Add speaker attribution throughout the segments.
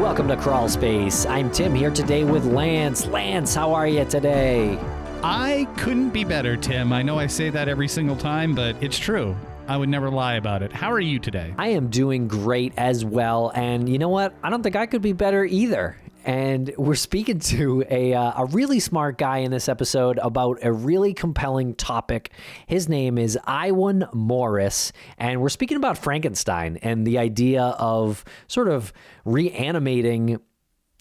Speaker 1: welcome to Crawlspace. I'm Tim here today with Lance. Lance, how are you today?
Speaker 2: I couldn't be better, Tim. I know I say that every single time, but it's true. I would never lie about it. How are you today?
Speaker 1: I am doing great as well, and you know what? I don't think I could be better either. And we're speaking to a really smart guy in this episode about a really compelling topic. His name is Iwan Morus, and we're speaking about Frankenstein and the idea of sort of reanimating,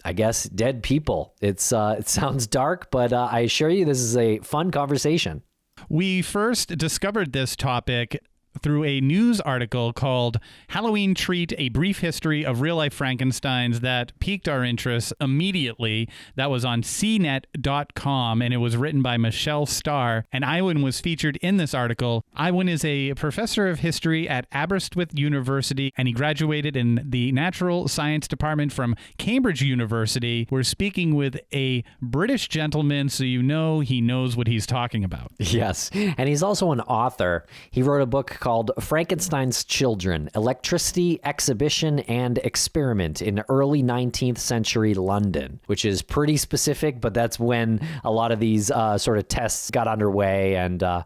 Speaker 1: I guess, dead people. It sounds dark, but I assure you this is a fun conversation.
Speaker 2: We first discovered this topic through a news article called Halloween Treat, A Brief History of Real-Life Frankensteins that piqued our interest immediately. That was on cnet.com, and it was written by Michelle Starr, and Iwan was featured in this article. Iwan is a professor of history at Aberystwyth University, and he graduated in the Natural Science Department from Cambridge University. We're speaking with a British gentleman, so you know he knows what he's talking about.
Speaker 1: Yes, and he's also an author. He wrote a book called Frankenstein's Children, Electricity, Exhibition, and Experiment in Early 19th Century London, which is pretty specific, but that's when a lot of these sort of tests got underway, and a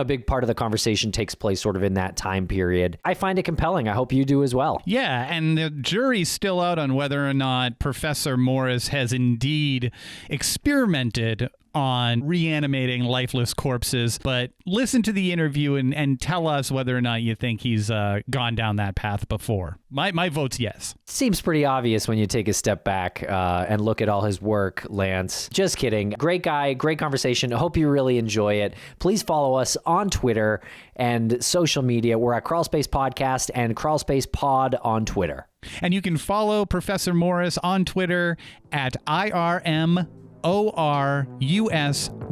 Speaker 1: big part of the conversation takes place sort of in that time period. I find it compelling. I hope you do as well.
Speaker 2: Yeah, and the jury's still out on whether or not Professor Morus has indeed experimented on reanimating lifeless corpses, but listen to the interview and tell us whether or not you think he's gone down that path before. My vote's yes.
Speaker 1: Seems pretty obvious when you take a step back and look at all his work, Lance. Just kidding. Great guy, great conversation. I hope you really enjoy it. Please follow us on Twitter and social media. We're at Crawlspace Podcast and Crawlspace Pod on Twitter.
Speaker 2: And you can follow Professor Morus on Twitter at IRMORUS,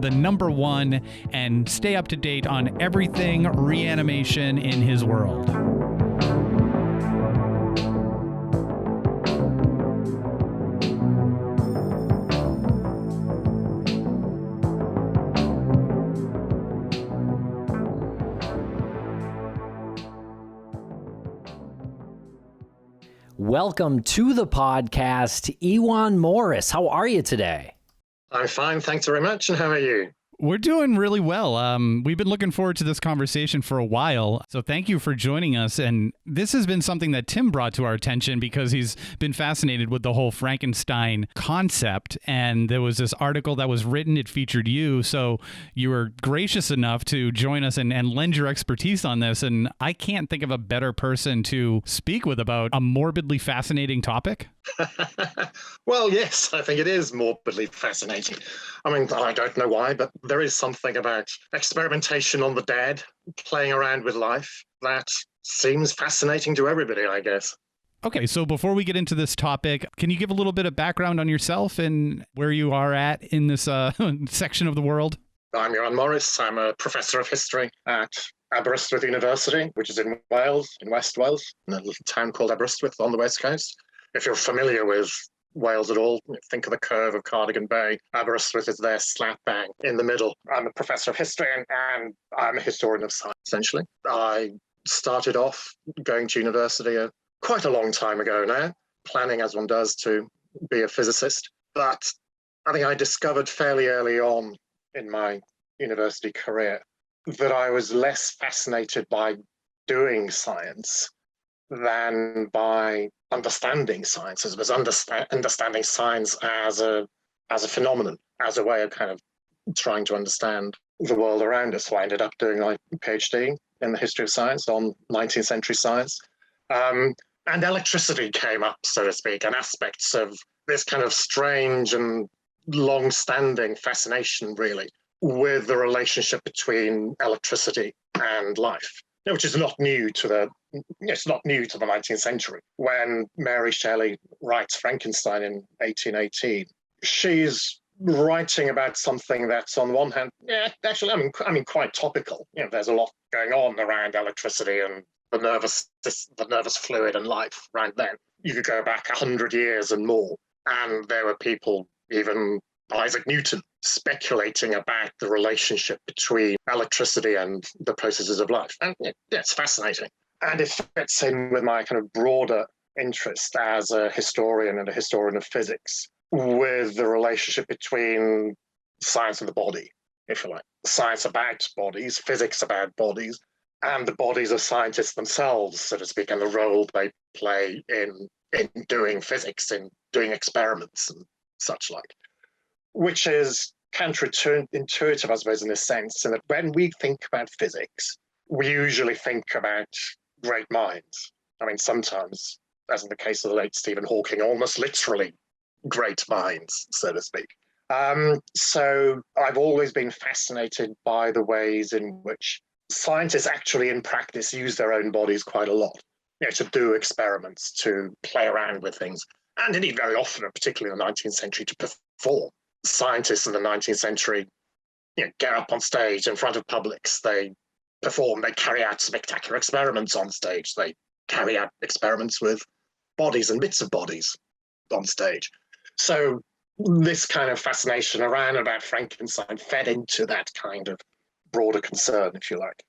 Speaker 2: the number 1, and stay up to date on everything reanimation in his world.
Speaker 1: Welcome to the podcast, Iwan Morus. How are you today?
Speaker 3: I'm fine, thanks very much. And how are you?
Speaker 2: We're doing really well. We've been looking forward to this conversation for a while, so thank you for joining us. And this has been something that Tim brought to our attention because he's been fascinated with the whole Frankenstein concept. And there was this article that was written, it featured you, so you were gracious enough to join us and lend your expertise on this. And I can't think of a better person to speak with about a morbidly fascinating topic.
Speaker 3: Well, yes, I think it is morbidly fascinating. I mean, I don't know why, but there is something about experimentation on the dead, playing around with life, that seems fascinating to everybody, I guess.
Speaker 2: Okay, so before we get into this topic, can you give a little bit of background on yourself and where you are at in this section of the world?
Speaker 3: I'm Iwan Morus. I'm a professor of history at Aberystwyth University, which is in Wales, in West Wales, in a little town called Aberystwyth on the west coast. If you're familiar with Wales at all, think of the curve of Cardigan Bay. Aberystwyth is there slap bang in the middle. I'm a professor of history and I'm a historian of science, essentially. I started off going to university quite a long time ago now, planning as one does to be a physicist. But I think I discovered fairly early on in my university career that I was less fascinated by doing science than by understanding science, as was understanding science as a phenomenon, as a way of kind of trying to understand the world around us. So I ended up doing my PhD in the history of science on 19th century science. And electricity came up, so to speak, and aspects of this kind of strange and long-standing fascination, really, with the relationship between electricity and life, which is not new to the 19th century. When Mary Shelley writes Frankenstein in 1818, she's writing about something that's on one hand, quite topical. There's a lot going on around electricity and the nervous fluid and life right then. You could go back 100 years and more, and there were people, even Isaac Newton, speculating about the relationship between electricity and the processes of life. And it's fascinating. And it fits in with my kind of broader interest as a historian and a historian of physics with the relationship between science and the body, if you like. Science about bodies, physics about bodies, and the bodies of scientists themselves, so to speak, and the role they play in doing physics, in doing experiments and such like, which is counterintuitive, I suppose, in a sense, in that when we think about physics, we usually think about great minds. I mean, sometimes, as in the case of the late Stephen Hawking, almost literally great minds, so to speak. So I've always been fascinated by the ways in which scientists actually in practice use their own bodies quite a lot, to do experiments, to play around with things, and indeed very often, particularly in the 19th century, to perform. Scientists in the 19th century get up on stage in front of publics, they perform, they carry out spectacular experiments on stage, they carry out experiments with bodies and bits of bodies on stage. So this kind of fascination around about Frankenstein fed into that kind of broader concern, if you like.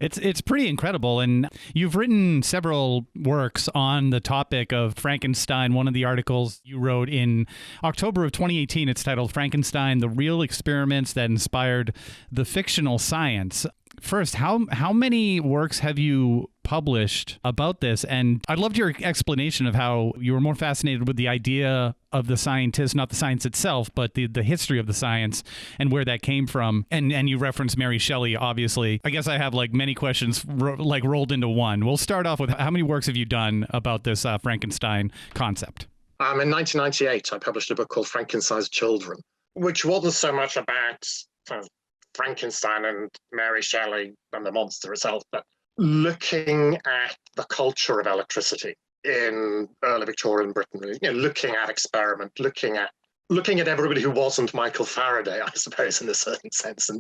Speaker 2: It's pretty incredible. And you've written several works on the topic of Frankenstein. One of the articles you wrote in October of 2018, it's titled Frankenstein, the Real Experiments That Inspired the Fictional Science. First, how many works have you published about this? And I'd love your explanation of how you were more fascinated with the idea of the scientist, not the science itself, but the history of the science and where that came from. And you referenced Mary Shelley, obviously. I guess I have like many questions rolled into one. We'll start off with how many works have you done about this Frankenstein concept?
Speaker 3: In 1998, I published a book called Frankenstein's Children, which wasn't so much about kind of Frankenstein and Mary Shelley and the monster itself, but looking at the culture of electricity in early Victorian Britain, really, looking at experiment, looking at everybody who wasn't Michael Faraday, I suppose, in a certain sense, and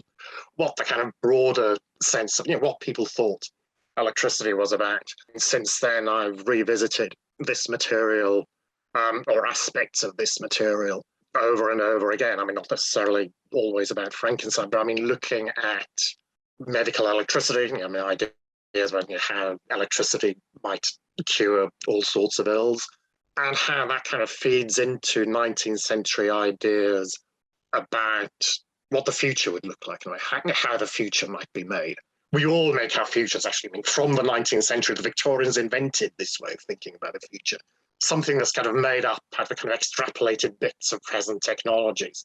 Speaker 3: what the kind of broader sense of what people thought electricity was about. And since then, I've revisited this material or aspects of this material over and over again. I mean, not necessarily always about Frankenstein, but I mean, looking at medical electricity, I mean, ideas about how electricity might cure all sorts of ills, and how that kind of feeds into 19th century ideas about what the future would look like, and how the future might be made. We all make our futures, actually. I mean, from the 19th century, the Victorians invented this way of thinking about the future. Something that's kind of made up out of kind of extrapolated bits of present technologies.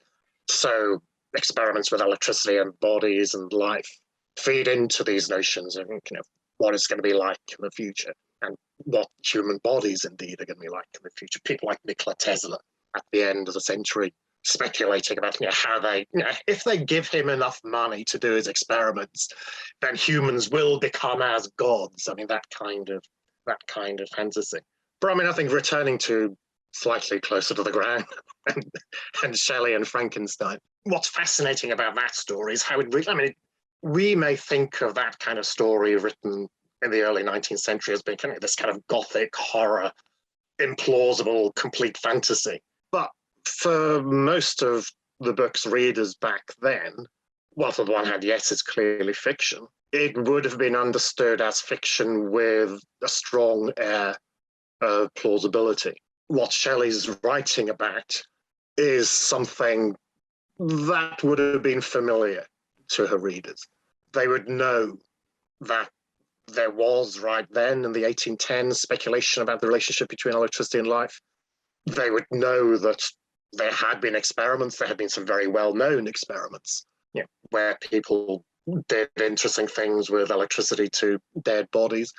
Speaker 3: So experiments with electricity and bodies and life feed into these notions of what it's going to be like in the future, and what human bodies indeed are going to be like in the future. People like Nikola Tesla at the end of the century speculating about how they, if they give him enough money to do his experiments, then humans will become as gods. I mean, that kind of fantasy. But I mean, I think returning to slightly closer to the ground and Shelley and Frankenstein, what's fascinating about that story is how it really, I mean, we may think of that kind of story written in the early 19th century as being kind of this kind of gothic horror, implausible, complete fantasy. But for most of the book's readers back then, well, on the one hand, yes, it's clearly fiction. It would have been understood as fiction with a strong air of plausibility. What Shelley's writing about is something that would have been familiar to her readers. They would know that there was right then in the 1810s speculation about the relationship between electricity and life. They would know that there had been experiments, there had been some very well-known experiments, where people did interesting things with electricity to dead bodies.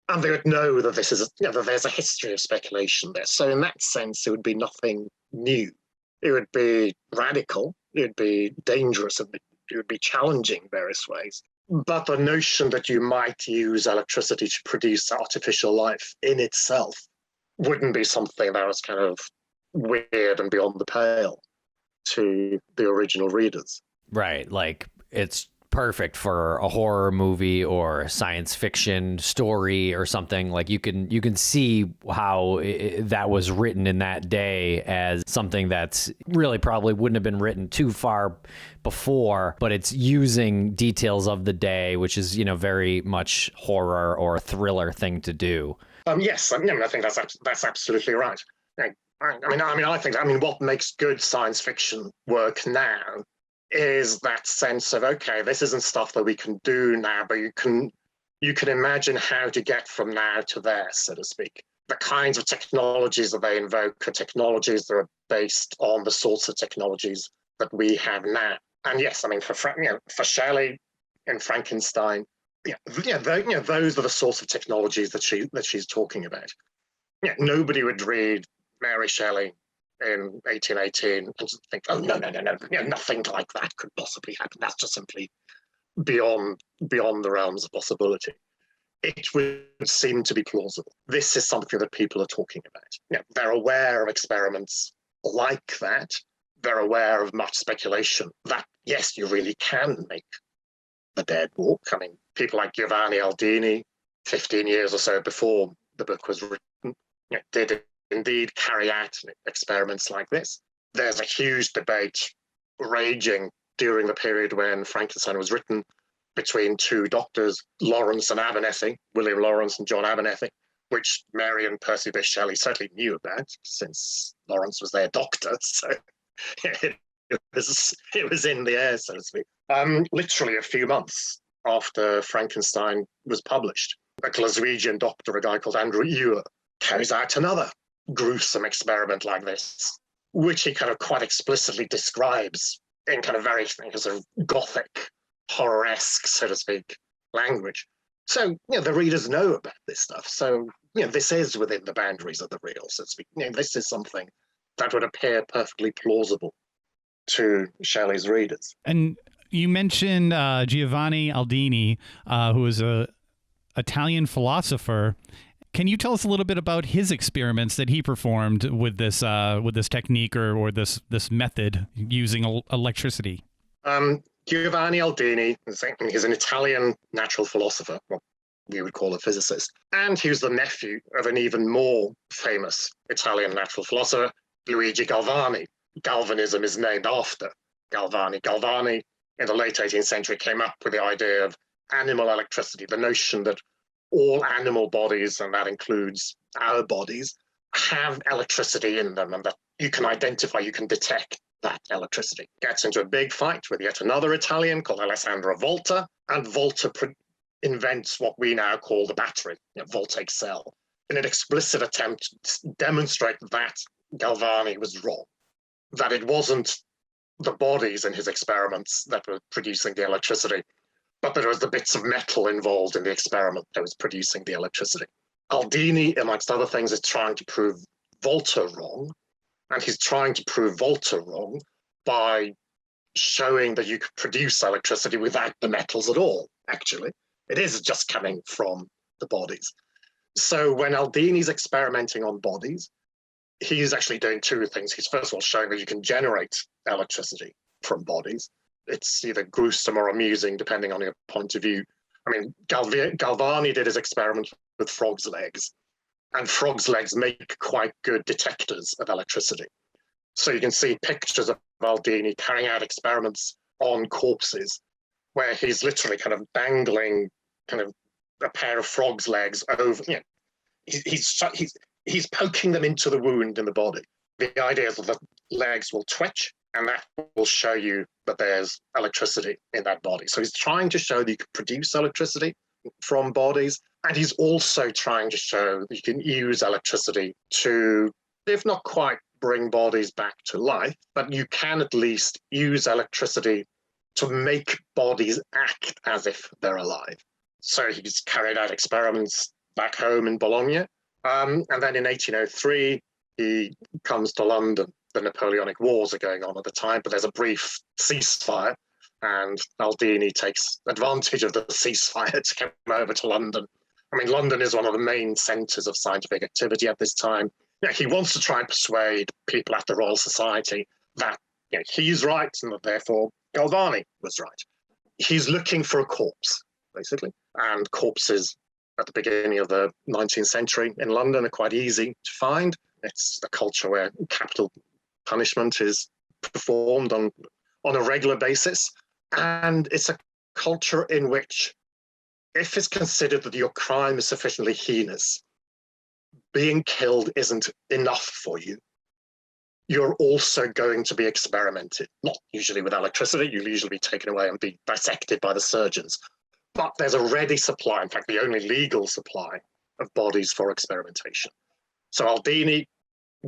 Speaker 3: And they would know that this is, that there's a history of speculation there. So in that sense, it would be nothing new. It would be radical, it would be dangerous, it would be challenging in various ways. But the notion that you might use electricity to produce artificial life in itself wouldn't be something that was kind of weird and beyond the pale to the original readers.
Speaker 1: Right. Like, it's perfect for a horror movie or science fiction story or something. Like you can see how that was written in that day as something that's really probably wouldn't have been written too far before, but it's using details of the day, which is, very much horror or thriller thing to do.
Speaker 3: Yes, I think that's absolutely right. I think what makes good science fiction work now is that sense of, okay, this isn't stuff that we can do now, but you can imagine how to get from now to there, so to speak. The kinds of technologies that they invoke are technologies that are based on the sorts of technologies that we have now. And yes, for Shelley in Frankenstein, those are the sorts of technologies that she's talking about. Nobody would read Mary Shelley in 1818 and think, oh no, nothing like that could possibly happen. That's just simply beyond the realms of possibility. It would seem to be plausible. This is something that people are talking about. They're aware of experiments like that. They're aware of much speculation that, yes, you really can make the dead walk. People like Giovanni Aldini, 15 years or so before the book was written, did indeed carry out experiments like this. There's a huge debate raging during the period when Frankenstein was written between two doctors, Lawrence and Abernethy, William Lawrence and John Abernethy, which Mary and Percy Bysshe Shelley certainly knew about, since Lawrence was their doctor, so it was in the air, so to speak. Literally a few months after Frankenstein was published, a Glaswegian doctor, a guy called Andrew Ewer, carries out another gruesome experiment like this, which he kind of quite explicitly describes in kind of very sort of gothic, horror-esque, so to speak, language. So, the readers know about this stuff. So, this is within the boundaries of the real, so to speak. This is something that would appear perfectly plausible to Shelley's readers.
Speaker 2: And you mentioned Giovanni Aldini, who is a Italian philosopher. Can you tell us a little bit about his experiments that he performed with this technique or this method using electricity?
Speaker 3: Giovanni Aldini is an Italian natural philosopher, what we would call a physicist, and he was the nephew of an even more famous Italian natural philosopher, Luigi Galvani. Galvanism is named after Galvani. Galvani, in the late 18th century, came up with the idea of animal electricity, the notion that all animal bodies, and that includes our bodies, have electricity in them, and that you can identify, you can detect that electricity. Gets into a big fight with yet another Italian called Alessandro Volta, and Volta invents what we now call the battery, Voltaic cell, in an explicit attempt to demonstrate that Galvani was wrong, that it wasn't the bodies in his experiments that were producing the electricity, but that it was the bits of metal involved in the experiment that was producing the electricity. Aldini, amongst other things, is trying to prove Volta wrong, and he's trying to prove Volta wrong by showing that you could produce electricity without the metals at all, actually. It is just coming from the bodies. So when Aldini's experimenting on bodies, he's actually doing two things. He's first of all showing that you can generate electricity from bodies. It's either gruesome or amusing, depending on your point of view. Galvani did his experiment with frogs' legs, and frogs' legs make quite good detectors of electricity. So you can see pictures of Aldini carrying out experiments on corpses where he's literally kind of dangling kind of a pair of frogs' legs over, he's poking them into the wound in the body. The idea is that the legs will twitch, and that will show you that there's electricity in that body. So he's trying to show that you can produce electricity from bodies, and he's also trying to show that you can use electricity to, if not quite bring bodies back to life, but you can at least use electricity to make bodies act as if they're alive. So he's carried out experiments back home in Bologna. And then in 1803, he comes to London. The Napoleonic Wars are going on at the time, but there's a brief ceasefire, and Aldini takes advantage of the ceasefire to come over to London. London is one of the main centres of scientific activity at this time. He wants to try and persuade people at the Royal Society that he's right and that therefore Galvani was right. he's looking for a corpse, basically. And corpses at the beginning of the 19th century in London are quite easy to find. It's a culture where capital punishment is performed on a regular basis. And it's a culture in which, if it's considered that your crime is sufficiently heinous, being killed isn't enough for you. You're also going to be experimented, not usually with electricity. You'll usually be taken away and be dissected by the surgeons. But there's a ready supply, in fact, the only legal supply of bodies for experimentation. So Aldini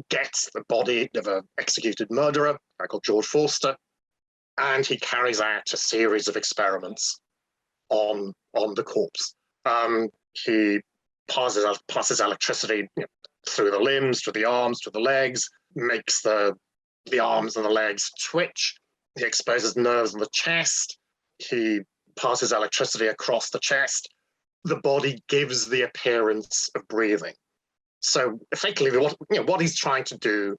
Speaker 3: gets the body of an executed murderer, a guy called George Forster, and he carries out a series of experiments on the corpse. He passes electricity through the limbs, through the arms, through the legs, makes the arms and the legs twitch. He exposes nerves in the chest. He passes electricity across the chest. The body gives the appearance of breathing. So effectively, what he's trying to do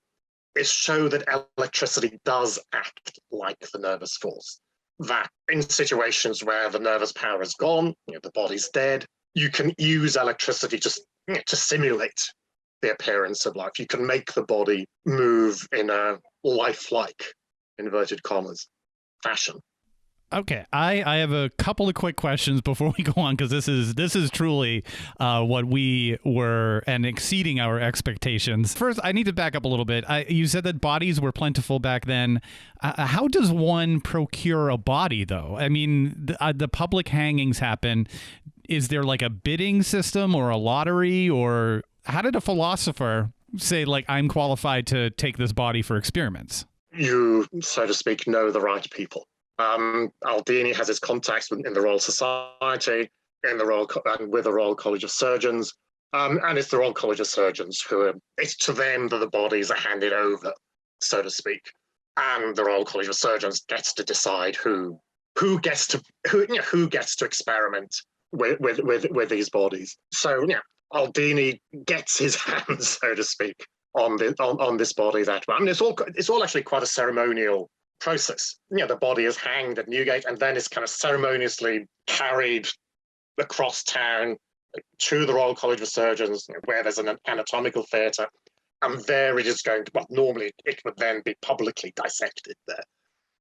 Speaker 3: is show that electricity does act like the nervous force. That in situations where the nervous power is gone, the body's dead, you can use electricity to simulate the appearance of life. You can make the body move in a lifelike, inverted commas, fashion.
Speaker 2: Okay, I have a couple of quick questions before we go on, because this is truly what we were and exceeding our expectations. First, I need to back up a little bit. You said that bodies were plentiful back then. How does one procure a body, though? I mean, the public hangings happen. Is there like a bidding system or a lottery, or how did a philosopher say, like, I'm qualified to take this body for experiments?
Speaker 3: You, so to speak, know the right people. Aldini has his contacts in the Royal Society, and with the Royal College of Surgeons, and it's the Royal College of Surgeons it's to them that the bodies are handed over, so to speak, and the Royal College of Surgeons gets to decide who gets to experiment with these bodies. So Aldini gets his hands, so to speak, on this body that way. I mean, it's all actually quite a ceremonial process. The body is hanged at Newgate, and then it's kind of ceremoniously carried across town to the Royal College of Surgeons, where there's an anatomical theatre, and there it is going to. Well, normally it would then be publicly dissected there,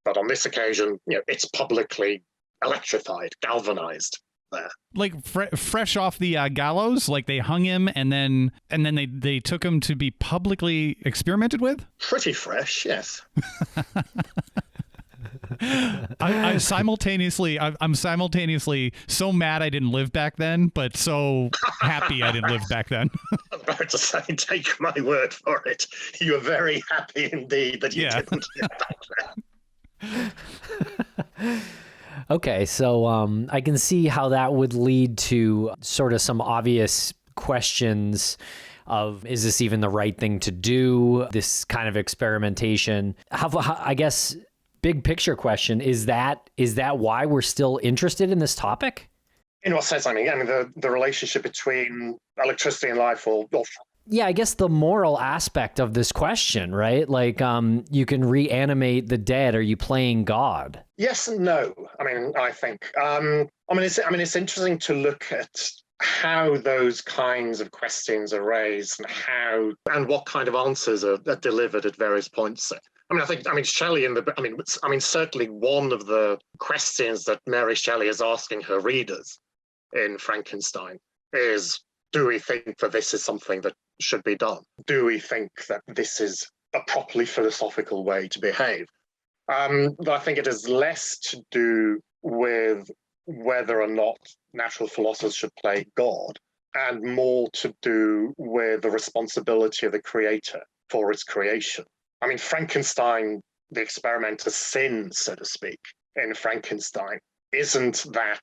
Speaker 3: but on this occasion, it's publicly electrified, galvanized there.
Speaker 2: Like fresh off the gallows, like they hung him and then they took him to be publicly experimented with?
Speaker 3: Pretty fresh, yes.
Speaker 2: I'm simultaneously so mad I didn't live back then, but so happy I didn't live back then.
Speaker 3: I'm about to say, take my word for it. You are very happy indeed that you didn't live back then.
Speaker 1: Okay, so I can see how that would lead to sort of some obvious questions of, is this even the right thing to do, this kind of experimentation? I guess, big picture question, is that why we're still interested in this topic?
Speaker 3: In what sense? I mean, the relationship between electricity and life, or
Speaker 1: yeah, I guess the moral aspect of this question, right? Like, you can reanimate the dead. Are you playing God?
Speaker 3: Yes and no. I mean, I think. It's interesting to look at how those kinds of questions are raised and what kind of answers are delivered at various points. Shelley certainly one of the questions that Mary Shelley is asking her readers in Frankenstein is, do we think that this is something that should be done? Do we think that this is a properly philosophical way to behave? But I think it is less to do with whether or not natural philosophers should play God, and more to do with the responsibility of the creator for its creation. I mean, Frankenstein, the experimenter's sin, so to speak, in Frankenstein, isn't that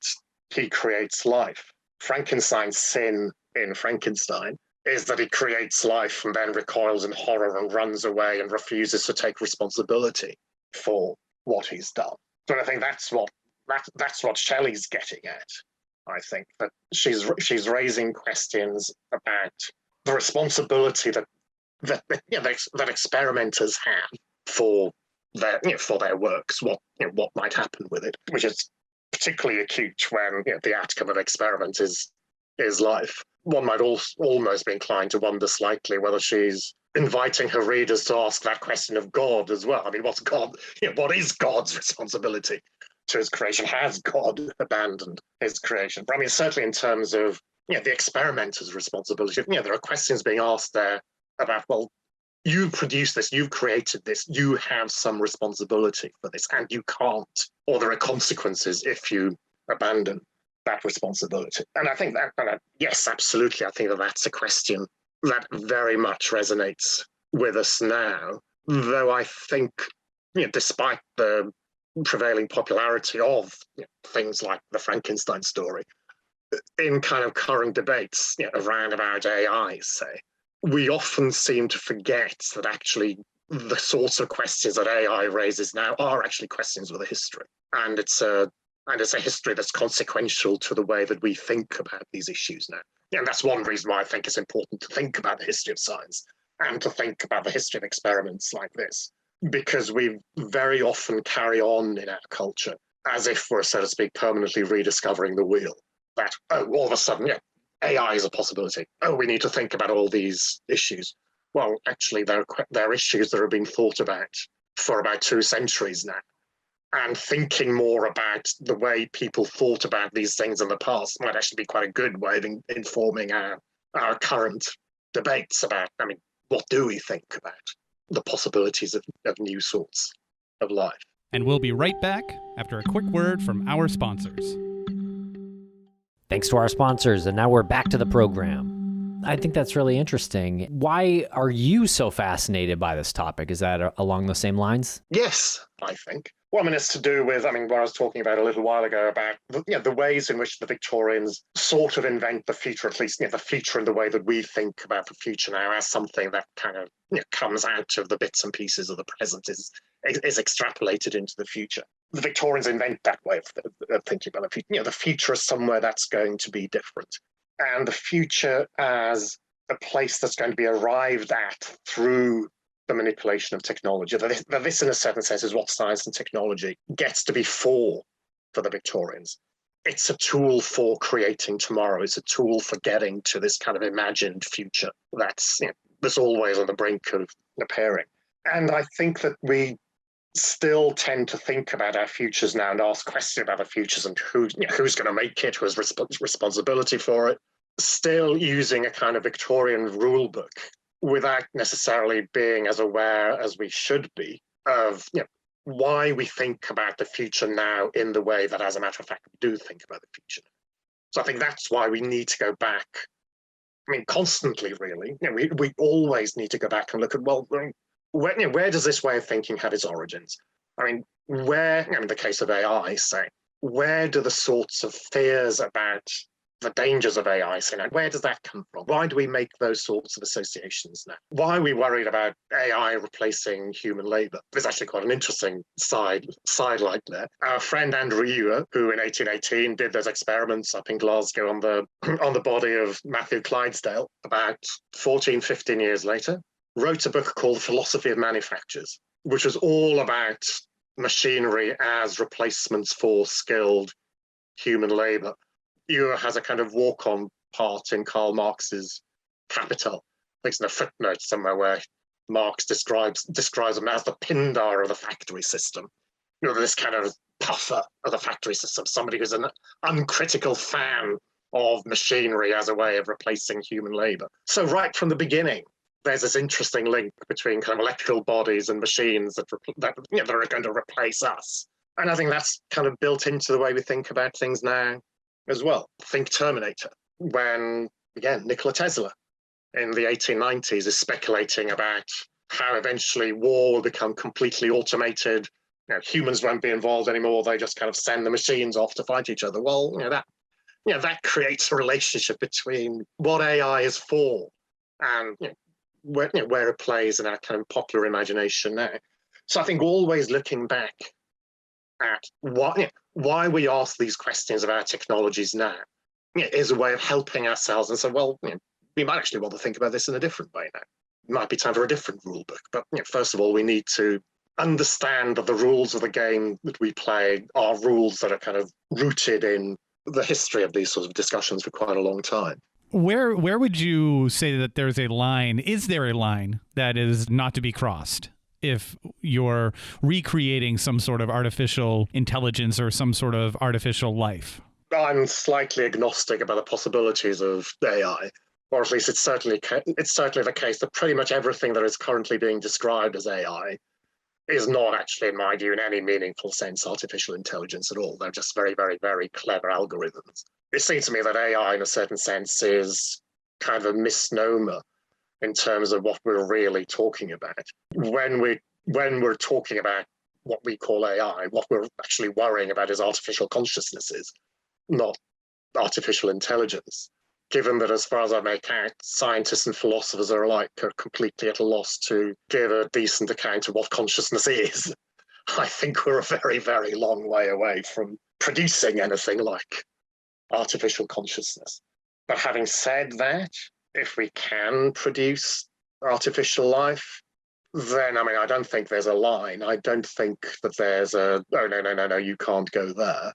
Speaker 3: he creates life. Frankenstein's sin in Frankenstein is that he creates life and then recoils in horror and runs away and refuses to take responsibility for what he's done. So I think that's what Shelley's getting at. I think that she's raising questions about the responsibility that experimenters have for their works, what might happen with it, which is particularly acute when the outcome of experiment is life. One might almost be inclined to wonder slightly whether she's inviting her readers to ask that question of God as well. I mean, what's God? What is God's responsibility to his creation? Has God abandoned his creation? But I mean, certainly in terms of the experimenter's responsibility, there are questions being asked there about, well, you produced this, you've created this, you have some responsibility for this, and you can't, or there are consequences if you abandon that responsibility. And I think that, yes, absolutely, I think that that's a question that very much resonates with us now, though I think, despite the prevailing popularity of things like the Frankenstein story, in kind of current debates around about AI, say, we often seem to forget that actually the sorts of questions that AI raises now are actually questions with a history. And it's a history that's consequential to the way that we think about these issues now. And that's one reason why I think it's important to think about the history of science and to think about the history of experiments like this, because we very often carry on in our culture as if we're, so to speak, permanently rediscovering the wheel. That, all of a sudden, AI is a possibility. We need to think about all these issues. Well, actually, there are issues that are being thought about for about 2 centuries now. And thinking more about the way people thought about these things in the past might actually be quite a good way of informing our current debates about, I mean, what do we think about the possibilities of new sorts of life?
Speaker 2: And we'll be right back after a quick word from our sponsors.
Speaker 1: Thanks to our sponsors, and now we're back to the program. I think that's really interesting. Why are you so fascinated by this topic? Is that along the same lines?
Speaker 3: Yes, I think. Well, I mean, it's to do with, what I was talking about a little while ago about the ways in which the Victorians sort of invent the future, at least the future in the way that we think about the future now as something that kind of comes out of the bits and pieces of the present, is extrapolated into the future. The Victorians invent that way of thinking about the future. The future is somewhere that's going to be different. And the future as a place that's going to be arrived at through the manipulation of technology. That this, in a certain sense, is what science and technology gets to be for the Victorians. It's a tool for creating tomorrow. It's a tool for getting to this kind of imagined future that's always on the brink of appearing. And I think that we still tend to think about our futures now and ask questions about the futures and who's going to make it, who has responsibility for it, still using a kind of Victorian rule book without necessarily being as aware as we should be of why we think about the future now in the way that, as a matter of fact, we do think about the future. So I think that's why we need to go back, I mean, constantly, really. We always need to go back and look at, well, where does this way of thinking have its origins? I mean, in the case of AI, say, where do the sorts of fears about the dangers of AI, say, now, where does that come from? Why do we make those sorts of associations now? Why are we worried about AI replacing human labor? There's actually quite an interesting sidelight there. Our friend Andrew Ewer, who in 1818 did those experiments up in Glasgow on the body of Matthew Kleinsdale, about 14, 15 years later, wrote a book called The Philosophy of Manufactures, which was all about machinery as replacements for skilled human labor. Ewer has a kind of walk-on part in Karl Marx's Capital. I think it's in a footnote somewhere where Marx describes him as the Pindar of the factory system. This kind of puffer of the factory system, somebody who's an uncritical fan of machinery as a way of replacing human labor. So right from the beginning, there's this interesting link between kind of electrical bodies and machines that are going to replace us. And I think that's kind of built into the way we think about things now as well. Think Terminator, when, again, Nikola Tesla in the 1890s is speculating about how eventually war will become completely automated. Humans won't be involved anymore. They just kind of send the machines off to fight each other. Well, that creates a relationship between what AI is for and where it plays in our kind of popular imagination now. So I think always looking back at why we ask these questions of our technologies now is a way of helping ourselves and say, well, we might actually want to think about this in a different way now. It might be time for a different rule book. But first of all, we need to understand that the rules of the game that we play are rules that are kind of rooted in the history of these sorts of discussions for quite a long time.
Speaker 2: Where would you say that there's a line? Is there a line that is not to be crossed if you're recreating some sort of artificial intelligence or some sort of artificial life?
Speaker 3: I'm slightly agnostic about the possibilities of AI, or at least it's certainly the case that pretty much everything that is currently being described as AI is not actually, in my view, in any meaningful sense, artificial intelligence at all. They're just very, very, very clever algorithms. It seems to me that AI, in a certain sense, is kind of a misnomer in terms of what we're really talking about. When we're talking about what we call AI, what we're actually worrying about is artificial consciousnesses, not artificial intelligence. Given that, as far as I make out, scientists and philosophers are alike are completely at a loss to give a decent account of what consciousness is, I think we're a very, very long way away from producing anything like artificial consciousness. But having said that, if we can produce artificial life, then, I don't think there's a line. I don't think that there's oh, no, you can't go there.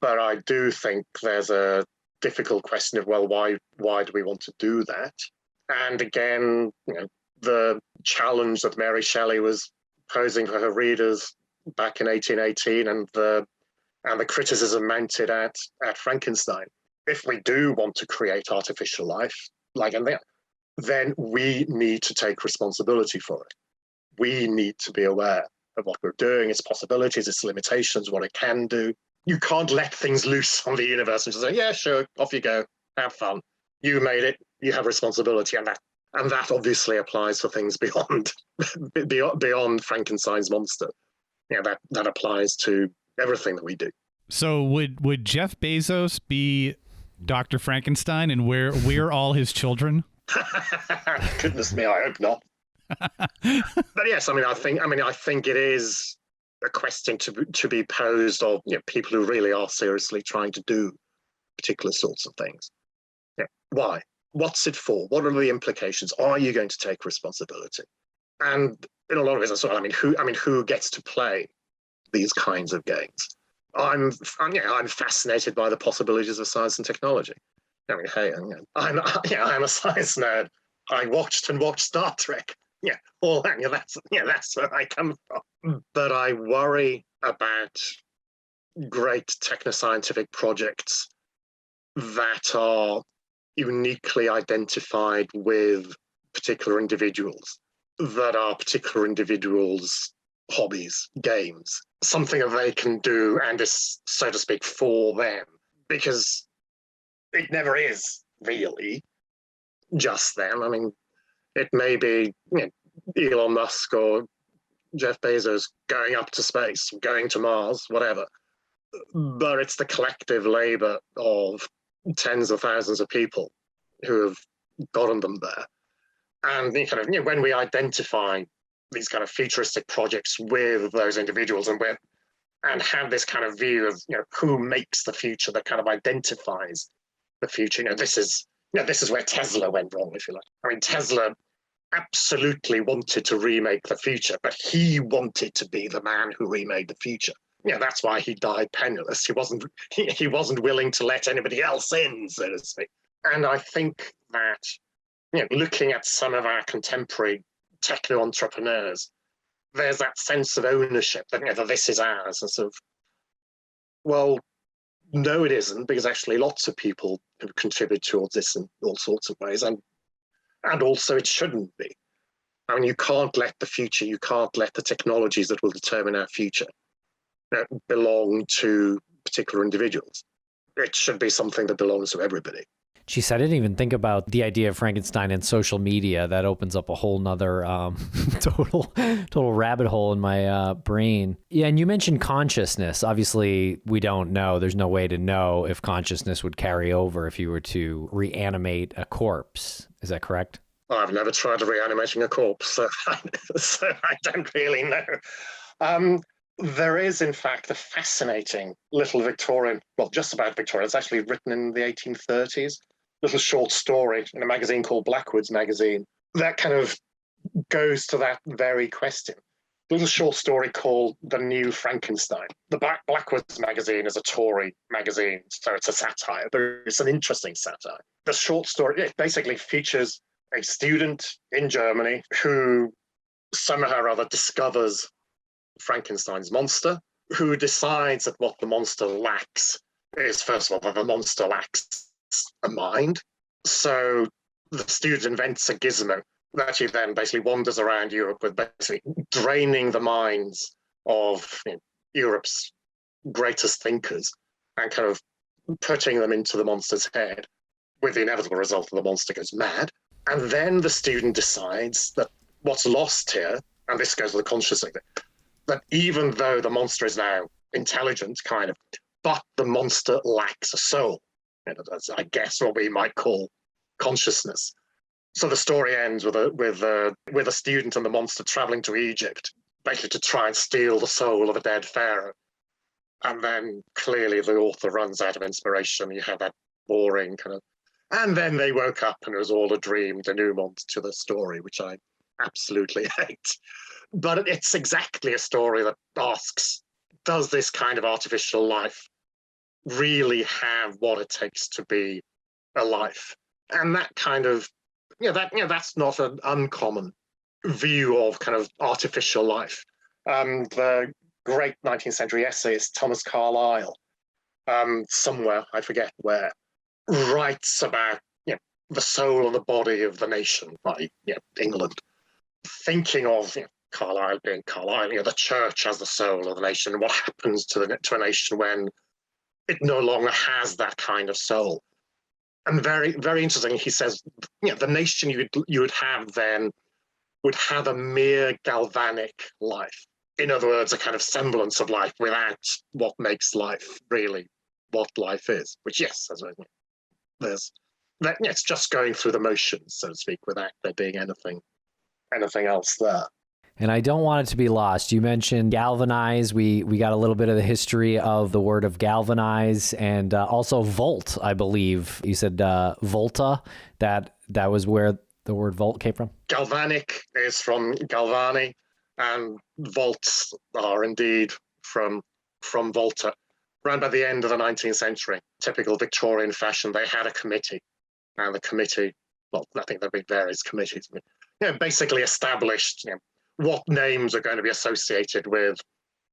Speaker 3: But I do think there's a difficult question of, well, why do we want to do that? And again, the challenge that Mary Shelley was posing for her readers back in 1818 and the criticism mounted at Frankenstein. If we do want to create artificial life, like in there, then we need to take responsibility for it. We need to be aware of what we're doing, its possibilities, its limitations, what it can do. You can't let things loose on the universe and just say, yeah, sure, off you go, have fun. You made it, you have responsibility, and that obviously applies for things beyond Frankenstein's monster. That applies to everything that we do.
Speaker 2: So would Jeff Bezos be Dr. Frankenstein, and we're all his children?
Speaker 3: Goodness me, I hope not. But yes, I think it is a question to be posed of people who really are seriously trying to do particular sorts of things. Why? What's it for? What are the implications? Are you going to take responsibility? And in a lot of ways, as well, who gets to play these kinds of games? I'm fascinated by the possibilities of science and technology. Hey, I'm a science nerd. I watched Star Trek. All that. That's where I come from. But I worry about great technoscientific projects that are uniquely identified with particular individuals, that are particular individuals' hobbies, games, something that they can do and is, so to speak, for them. Because it never is really just them. It may be Elon Musk or Jeff Bezos going up to space, going to Mars, whatever. But it's the collective labor of tens of thousands of people who have gotten them there. And when we identify these kind of futuristic projects with those individuals and have this kind of view of who makes the future, that kind of identifies the future. This is where Tesla went wrong, if you like. Tesla absolutely wanted to remake the future, but he wanted to be the man who remade the future. That's why he died penniless. He wasn't willing to let anybody else in, so to speak. And I think that looking at some of our contemporary techno entrepreneurs, there's that sense of ownership that that this is ours, and sort of, well, no, it isn't, because actually lots of people have contributed towards this in all sorts of ways, and also it shouldn't be. You can't let the future, you can't let the technologies that will determine our future belong to particular individuals. It should be something that belongs to everybody.
Speaker 1: Geez, I didn't even think about the idea of Frankenstein and social media. That opens up a whole nother total rabbit hole in my brain. Yeah, and you mentioned consciousness. Obviously, we don't know. There's no way to know if consciousness would carry over if you were to reanimate a corpse. Is that correct?
Speaker 3: I've never tried reanimating a corpse, so I don't really know. There is, in fact, a fascinating little Victorian, well, just about Victorian, it's actually written in the 1830s, little short story in a magazine called Blackwood's Magazine that kind of goes to that very question. There was a short story called The New Frankenstein. The Blackwood's magazine is a Tory magazine, so it's a satire, but it's an interesting satire. The short story, it basically features a student in Germany who somehow or other discovers Frankenstein's monster, who decides that what the monster lacks is, first of all, that the monster lacks a mind. So the student invents a gizmo that he then basically wanders around Europe with, basically draining the minds of Europe's greatest thinkers and kind of putting them into the monster's head, with the inevitable result that the monster goes mad. And then the student decides that what's lost here, and this goes to the consciousness, that even though the monster is now intelligent, kind of, but the monster lacks a soul. That's, I guess, what we might call consciousness. So the story ends with a student and the monster traveling to Egypt, basically to try and steal the soul of a dead pharaoh. And then clearly the author runs out of inspiration. You have that boring kind of, and then they woke up and it was all a dream, denouement to the story, which I absolutely hate. But it's exactly a story that asks, does this kind of artificial life really have what it takes to be a life? And that kind of, that's not an uncommon view of kind of artificial life. The great 19th century essayist Thomas Carlyle, somewhere, I forget where, writes about the soul and the body of the nation, like England, thinking of Carlyle being Carlyle, the church as the soul of the nation, and what happens to a nation when it no longer has that kind of soul. And very, very interesting, he says, the nation you would have then would have a mere galvanic life. In other words, a kind of semblance of life without what makes life really what life is, which, yes, there's that, it's just going through the motions, so to speak, without there being anything else there.
Speaker 1: And I don't want it to be lost. You mentioned galvanize. We got a little bit of the history of the word of galvanize, and also volt, I believe. You said volta. That was where the word volt came from?
Speaker 3: Galvanic is from Galvani, and volts are indeed from volta. Around by the end of the 19th century, typical Victorian fashion, they had a committee. And the committee, well, I think there have been various committees, basically established what names are going to be associated with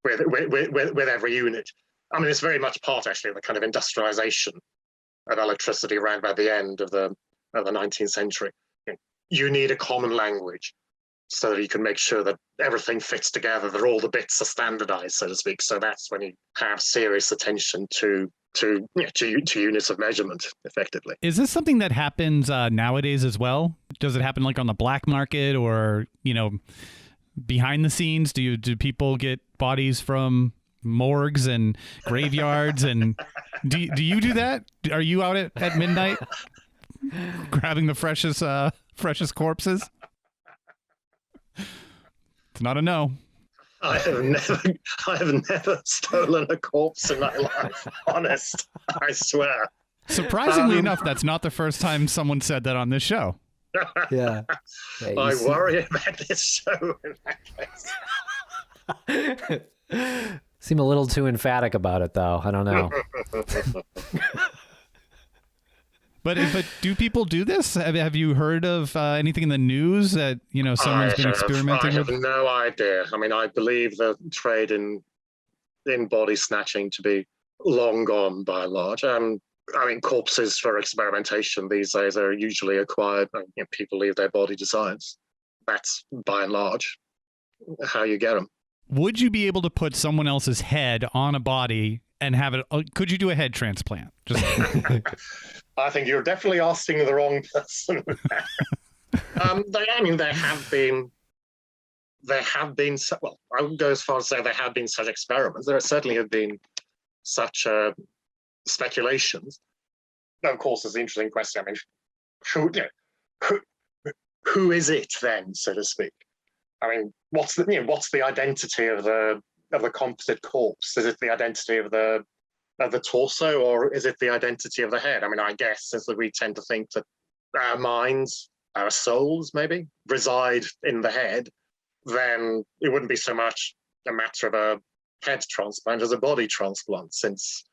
Speaker 3: every unit. I mean, it's very much part, actually, of the kind of industrialization of electricity around by the end of the 19th century. You need a common language so that you can make sure that everything fits together, that all the bits are standardized, so to speak. So that's when you have serious attention to units of measurement, effectively.
Speaker 2: Is this something that happens nowadays as well? Does it happen like on the black market, or behind the scenes? Do people get bodies from morgues and graveyards, and do you do that? Are you out at midnight grabbing the freshest corpses? It's not a no.
Speaker 3: I have never stolen a corpse in my life. Honest, I swear.
Speaker 2: Surprisingly enough, that's not the first time someone said that on this show.
Speaker 1: Yeah.
Speaker 3: I worry about this show in that
Speaker 1: case. Seem a little too emphatic about it, though. I don't know.
Speaker 2: But do people do this? Have you heard of anything in the news that someone's been experimenting with?
Speaker 3: I have no idea. I mean, I believe the trade in body snatching to be long gone by and large. I mean, corpses for experimentation these days are usually acquired. People leave their body to science. That's by and large how you get them.
Speaker 2: Would you be able to put someone else's head on a body and have it? Could you do a head transplant? Just
Speaker 3: I think you're definitely asking the wrong person. There have been. Well, I would go as far as to say there have been such experiments. There certainly have been such speculations. Now, of course, there's an interesting question. I mean, who is it then, so to speak? I mean, what's the identity of the composite corpse? Is it the identity of the torso, or is it the identity of the head? I mean, I guess is that we tend to think that our minds, our souls maybe, reside in the head, then it wouldn't be so much a matter of a head transplant as a body transplant, since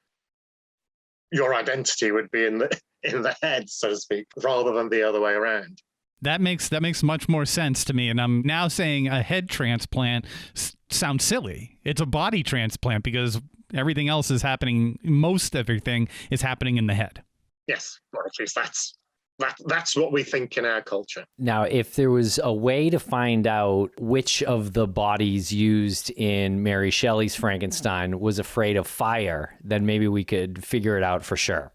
Speaker 3: your identity would be in the head, so to speak, rather than the other way around.
Speaker 2: That makes much more sense to me. And I'm now saying a head transplant sounds silly. It's a body transplant because everything else is happening. Most everything is happening in the head.
Speaker 3: Yes, or at least that's what we think in our culture.
Speaker 1: Now, if there was a way to find out which of the bodies used in Mary Shelley's Frankenstein was afraid of fire, then maybe we could figure it out for sure.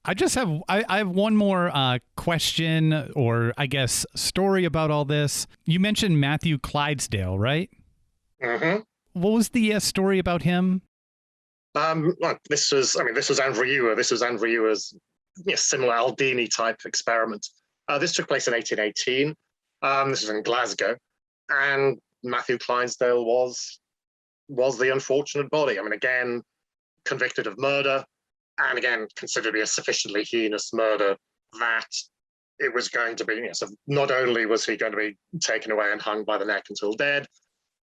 Speaker 2: I have one more question, or I guess story about all this. You mentioned Matthew Clydesdale, right?
Speaker 3: Mm-hmm.
Speaker 2: What was the story about him?
Speaker 3: Well, this was Andrew Ewer. This was Andrew Ewer's similar Aldini type experiment. This took place in 1818. This was in Glasgow, and Matthew Clydesdale was the unfortunate body. I mean, again, convicted of murder, and again, considered to be a sufficiently heinous murder that it was going to be, so not only was he going to be taken away and hung by the neck until dead,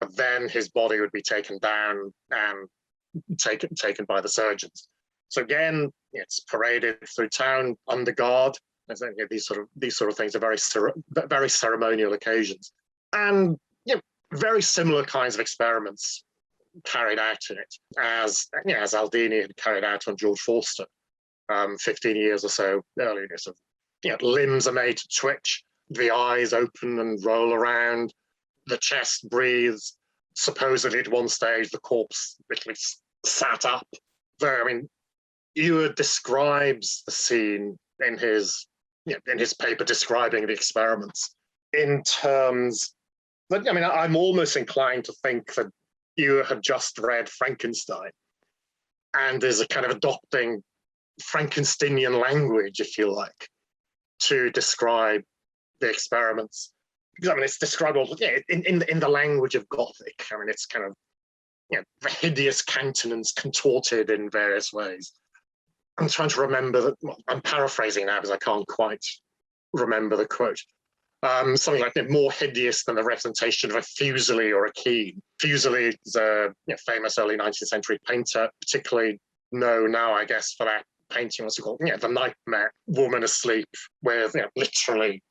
Speaker 3: but then his body would be taken down and taken by the surgeons. So again, it's paraded through town under guard. These sort of things are very ceremonial occasions, and very similar kinds of experiments carried out in it, as Aldini had carried out on George Forster 15 years or so earlier. So, limbs are made to twitch, the eyes open and roll around, the chest breathes. Supposedly at one stage the corpse literally sat up. Though, I mean, Ewer describes the scene in his paper describing the experiments in terms that, I mean, I'm almost inclined to think that Ewer had just read Frankenstein and is a kind of adopting Frankensteinian language, if you like, to describe the experiments. Because, I mean, it's described all in the language of Gothic. I mean, it's kind of the hideous countenance contorted in various ways. I'm trying to remember that. Well, I'm paraphrasing now because I can't quite remember the quote. Something like more hideous than the representation of a Fuseli or a Keene. Fuseli is a famous early 19th century painter, particularly known now, I guess, for that painting, what's it called? The Nightmare, woman asleep, with literally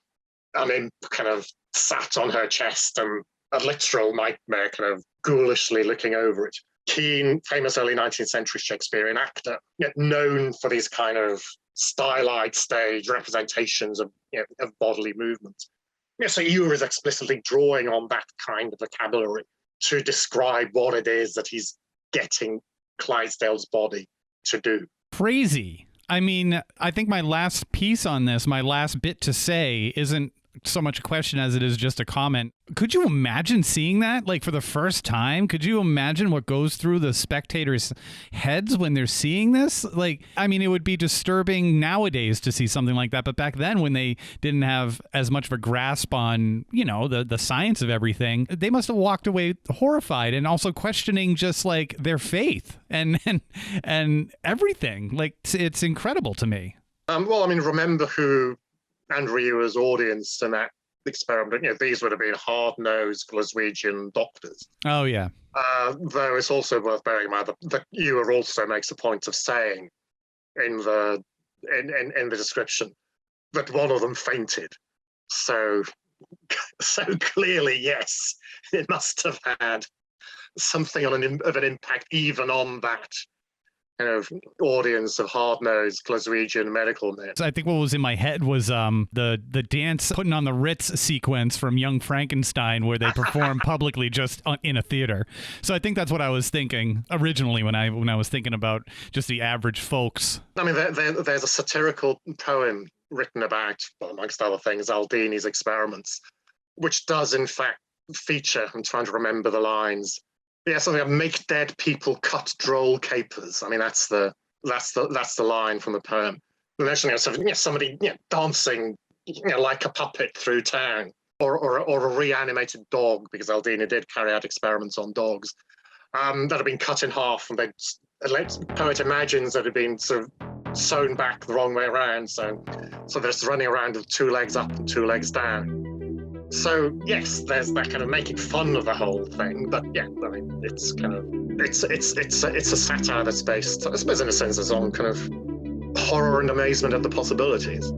Speaker 3: an imp kind of sat on her chest and a literal nightmare kind of ghoulishly looking over it. Keene, famous early 19th century Shakespearean actor, known for these kind of stylized stage representations of bodily movement. So Ewer is explicitly drawing on that kind of vocabulary to describe what it is that he's getting Clydesdale's body to do.
Speaker 2: Crazy. I mean, I think my last piece on this, my last bit to say, isn't so much a question as it is just a comment. Could you imagine seeing that, like, for the first time? Could you imagine what goes through the spectators' heads when they're seeing this? Like, I mean, it would be disturbing nowadays to see something like that, but back then, when they didn't have as much of a grasp on, the science of everything, they must have walked away horrified and also questioning just like their faith and everything. Like, it's incredible to me.
Speaker 3: Well, I mean, remember who Andrew Ewer's audience in that experiment, these would have been hard-nosed Glaswegian doctors.
Speaker 2: Oh, yeah.
Speaker 3: Though it's also worth bearing in mind that Ewer also makes a point of saying in the description that one of them fainted. So clearly, yes, it must have had something of an impact even on that audience of hard-nosed Glaswegian medical men.
Speaker 2: I think what was in my head was the dance putting on the Ritz sequence from Young Frankenstein, where they perform publicly just in a theater. So I think that's what I was thinking originally when I was thinking about just the average folks.
Speaker 3: I mean, there's a satirical poem written about, well, amongst other things, Aldini's experiments, which does in fact feature, I'm trying to remember the lines, something like "make dead people cut droll capers." I mean, that's the line from the poem. And there's somebody dancing like a puppet through town, or a reanimated dog, because Aldini did carry out experiments on dogs that had been cut in half, and the poet imagines that had been sort of sewn back the wrong way around. So there's running around with 2 legs up and 2 legs down. So yes, there's that kind of making fun of the whole thing, but yeah, I mean, it's kind of it's a satire that's based, I suppose, in a sense, it's on kind of horror and amazement at the possibilities.